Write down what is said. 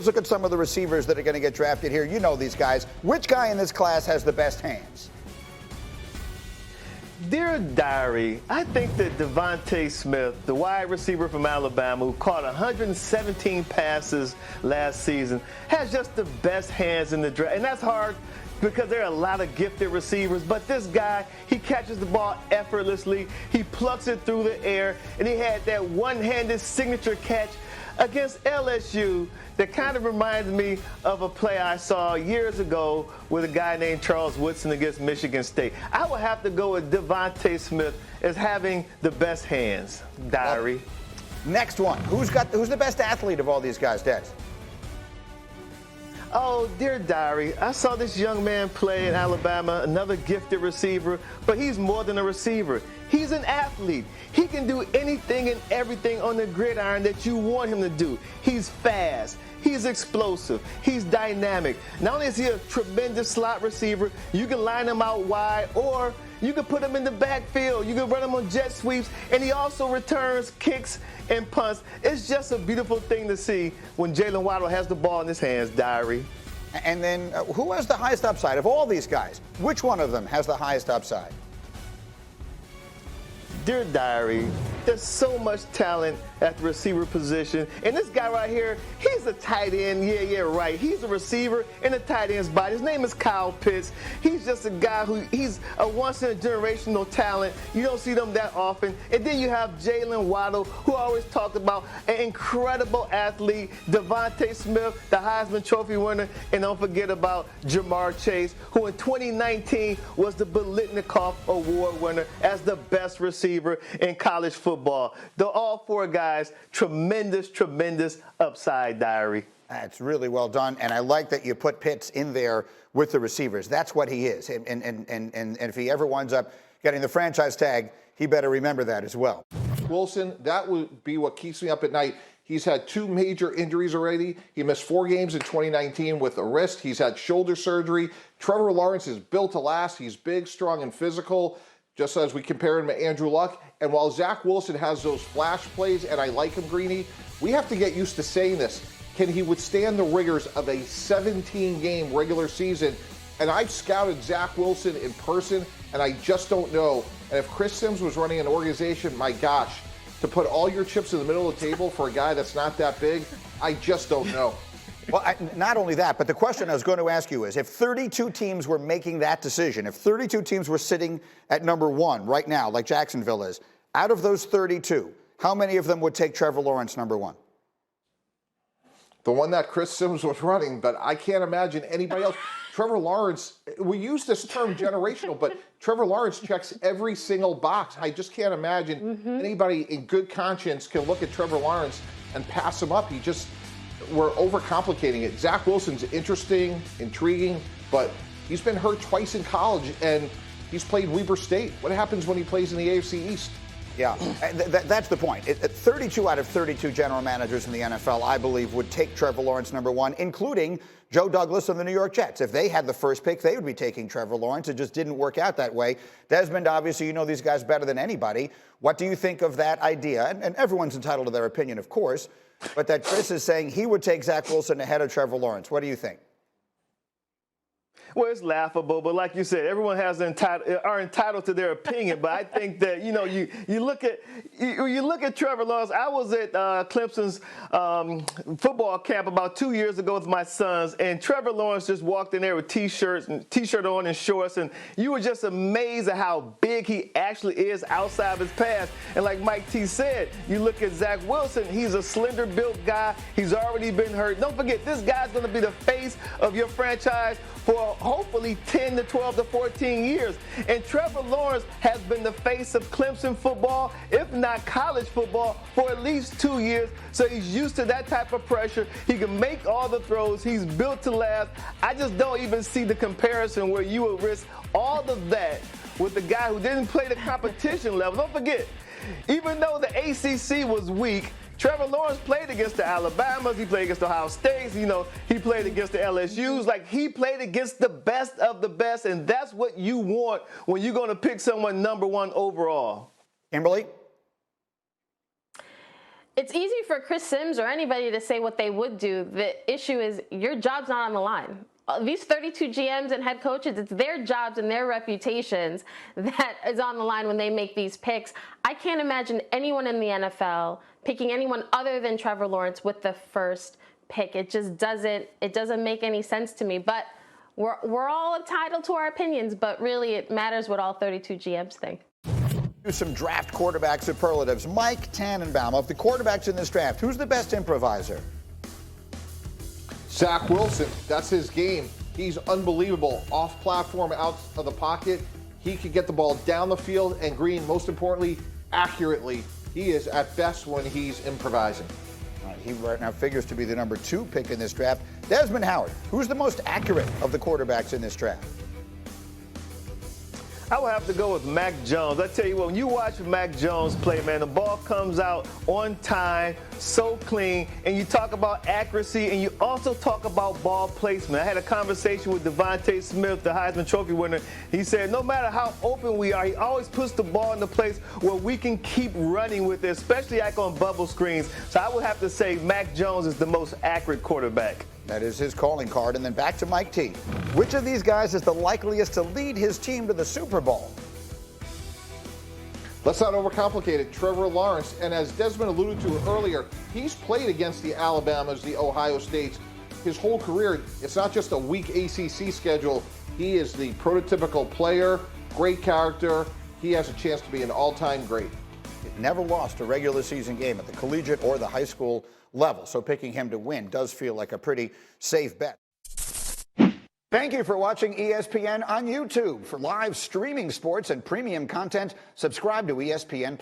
Let's look at some of the receivers that are going to get drafted here. You know these guys. Which guy in this class has the best hands? Dear Diary, I think that DeVonta Smith, the wide receiver from Alabama who caught 117 passes last season, has just the best hands in the draft. And that's hard because there are a lot of gifted receivers. But this guy, he catches the ball effortlessly. He plucks it through the air. And he had that one-handed signature catch against LSU that kind of reminds me of a play I saw years ago with a guy named Charles Woodson against Michigan State. I would have to go with DeVonta Smith as having the best hands. Diary. Well, next one. Who's the best athlete of all these guys, Des? Oh, dear Diary, I saw this young man play in Alabama, another gifted receiver, but he's more than a receiver. He's an athlete. He can do anything and everything on the gridiron that you want him to do. He's fast. He's explosive. He's dynamic. Not only is he a tremendous slot receiver, you can line him out wide, or you can put him in the backfield. You can run him on jet sweeps, and he also returns kicks and punts. It's just a beautiful thing to see when Jaylen Waddle has the ball in his hands, Diary. And then who has the highest upside of all these guys? Which one of them has the highest upside? Dear Diary, there's so much talent at the receiver position. And this guy right here, he's a tight end. Yeah, right. He's a receiver in a tight end's body. His name is Kyle Pitts. He's just a guy he's a once-in-a-generational talent. You don't see them that often. And then you have Jaylen Waddle, who I always talked about, an incredible athlete. DeVonta Smith, the Heisman Trophy winner. And don't forget about Jamar Chase, who in 2019 was the Biletnikoff Award winner as the best receiver in college football. All four guys, tremendous upside, Diary. That's really well done, and I like that you put Pitts in there with the receivers. That's what he is, and if he ever winds up getting the franchise tag, he better remember that as well. Wilson, that would be what keeps me up at night. He's had 2 major injuries already. He missed 4 games in 2019 with a wrist. He's had shoulder surgery. Trevor Lawrence is built to last. He's big, strong, and physical, just as we compare him to Andrew Luck. And while Zach Wilson has those flash plays, and I like him, Greeny, we have to get used to saying this. Can he withstand the rigors of a 17-game regular season? And I've scouted Zach Wilson in person, and I just don't know. And if Chris Sims was running an organization, my gosh, to put all your chips in the middle of the table for a guy that's not that big, I just don't know. Well, not only that, but the question I was going to ask you is, if 32 teams were making that decision, if 32 teams were sitting at number 1 right now, like Jacksonville is, out of those 32, how many of them would take Trevor Lawrence number 1? The one that Chris Sims was running, but I can't imagine anybody else. Trevor Lawrence, we use this term generational, but Trevor Lawrence checks every single box. I just can't imagine anybody in good conscience can look at Trevor Lawrence and pass him up. We're overcomplicating it. Zach Wilson's interesting, intriguing, but he's been hurt twice in college, and he's played Weber State. What happens when he plays in the AFC East? Yeah, that's the point. 32 out of 32 general managers in the NFL, I believe, would take Trevor Lawrence number 1, including Joe Douglas of the New York Jets. If they had the first pick, they would be taking Trevor Lawrence. It just didn't work out that way. Desmond, obviously, you know these guys better than anybody. What do you think of that idea? And everyone's entitled to their opinion, of course, but that Chris is saying he would take Zach Wilson ahead of Trevor Lawrence. What do you think? Well, it's laughable, but like you said, everyone are entitled to their opinion. But I think that you look at Trevor Lawrence. I was at Clemson's football camp about 2 years ago with my sons, and Trevor Lawrence just walked in there with t-shirt on and shorts, and you were just amazed at how big he actually is outside of his pass. And like Mike T said, you look at Zach Wilson. He's a slender-built guy. He's already been hurt. Don't forget, this guy's going to be the face of your franchise for hopefully 10 to 12 to 14 years. And Trevor Lawrence has been the face of Clemson football, if not college football, for at least 2 years. So he's used to that type of pressure. He can make all the throws. He's built to last. I just don't even see the comparison where you would risk all of that with the guy who didn't play the competition level. Don't forget, even though the ACC was weak, Trevor Lawrence played against the Alabamas. He played against the Ohio States. He played against the LSUs. Like, he played against the best of the best, and that's what you want when you're going to pick someone number 1 overall. Kimberly? It's easy for Chris Sims or anybody to say what they would do. The issue is your job's not on the line. These 32 GMs and head coaches, it's their jobs and their reputations that is on the line when they make these picks. I can't imagine anyone in the NFL picking anyone other than Trevor Lawrence with the first pick. It just doesn't make any sense to me. But we're all entitled to our opinions, but really it matters what all 32 GMs think. Do some draft quarterback superlatives. Mike Tannenbaum, of the quarterbacks in this draft, who's the best improviser? Zach Wilson, that's his game. He's unbelievable. Off platform, out of the pocket. He can get the ball down the field and green, most importantly, accurately. He is at best when he's improvising. All right, he right now figures to be the number 2 pick in this draft. Desmond Howard, who's the most accurate of the quarterbacks in this draft? I would have to go with Mac Jones. I tell you what, when you watch Mac Jones play, man, the ball comes out on time, so clean, and you talk about accuracy, and you also talk about ball placement. I had a conversation with DeVonta Smith, the Heisman Trophy winner. He said no matter how open we are, he always puts the ball in the place where we can keep running with it, especially like on bubble screens. So I would have to say Mac Jones is the most accurate quarterback. That is his calling card. And then back to Mike T. Which of these guys is the likeliest to lead his team to the Super Bowl? Let's not overcomplicate it. Trevor Lawrence, and as Desmond alluded to earlier, he's played against the Alabamas, the Ohio States, his whole career. It's not just a weak ACC schedule. He is the prototypical player, great character. He has a chance to be an all-time great. Never lost a regular season game at the collegiate or the high school level, so picking him to win does feel like a pretty safe bet. Thank you for watching ESPN on YouTube. For live streaming sports and premium content, subscribe to ESPN+.